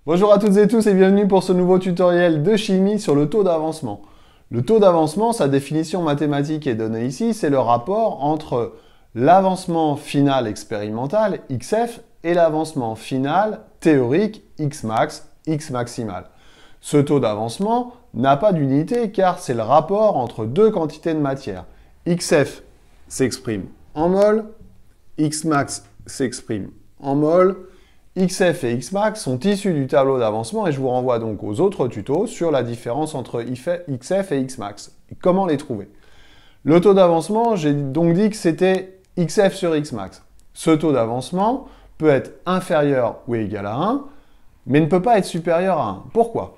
Bonjour à toutes et tous et bienvenue pour ce nouveau tutoriel de chimie sur le taux d'avancement. Le taux d'avancement, sa définition mathématique est donnée ici, c'est le rapport entre l'avancement final expérimental, XF, et l'avancement final théorique, Xmax, X maximal. Ce taux d'avancement n'a pas d'unité car c'est le rapport entre deux quantités de matière. XF s'exprime en mol, Xmax s'exprime en mol. XF et Xmax sont issus du tableau d'avancement et je vous renvoie donc aux autres tutos sur la différence entre XF et Xmax et comment les trouver. Le taux d'avancement, j'ai donc dit que c'était XF sur Xmax. Ce taux d'avancement peut être inférieur ou égal à 1, mais ne peut pas être supérieur à 1. Pourquoi?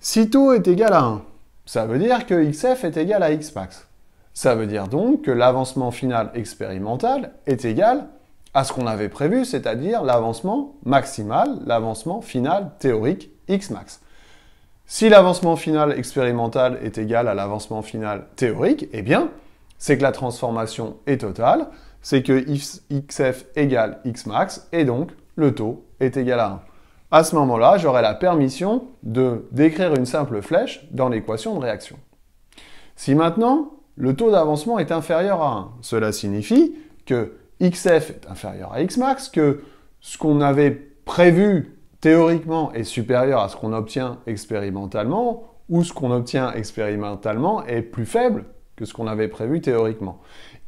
Si taux est égal à 1, ça veut dire que XF est égal à Xmax. Ça veut dire donc que l'avancement final expérimental est égal à ce qu'on avait prévu, c'est-à-dire l'avancement maximal, l'avancement final théorique Xmax. Si l'avancement final expérimental est égal à l'avancement final théorique, eh bien, c'est que la transformation est totale, c'est que XF égale Xmax, et donc le taux est égal à 1. À ce moment-là, j'aurai la permission de d'écrire une simple flèche dans l'équation de réaction. Si maintenant, le taux d'avancement est inférieur à 1, cela signifie que XF est inférieur à Xmax, que ce qu'on avait prévu théoriquement est supérieur à ce qu'on obtient expérimentalement, ou ce qu'on obtient expérimentalement est plus faible que ce qu'on avait prévu théoriquement.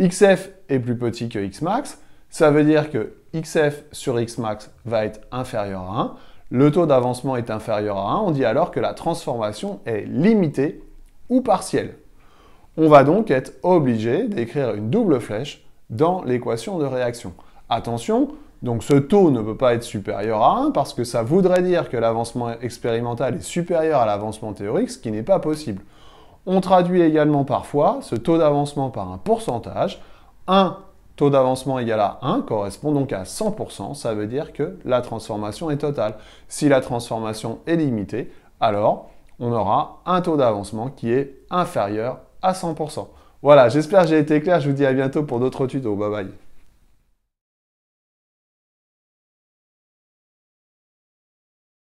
XF est plus petit que Xmax, ça veut dire que XF sur Xmax va être inférieur à 1, le taux d'avancement est inférieur à 1, on dit alors que la transformation est limitée ou partielle. On va donc être obligé d'écrire une double flèche dans l'équation de réaction. Attention, donc ce taux ne peut pas être supérieur à 1 parce que ça voudrait dire que l'avancement expérimental est supérieur à l'avancement théorique, ce qui n'est pas possible. On traduit également parfois ce taux d'avancement par un pourcentage. Un taux d'avancement égal à 1 correspond donc à 100%, ça veut dire que la transformation est totale. Si la transformation est limitée, alors on aura un taux d'avancement qui est inférieur à 100%. Voilà, j'espère que j'ai été clair, je vous dis à bientôt pour d'autres tutos, bye bye.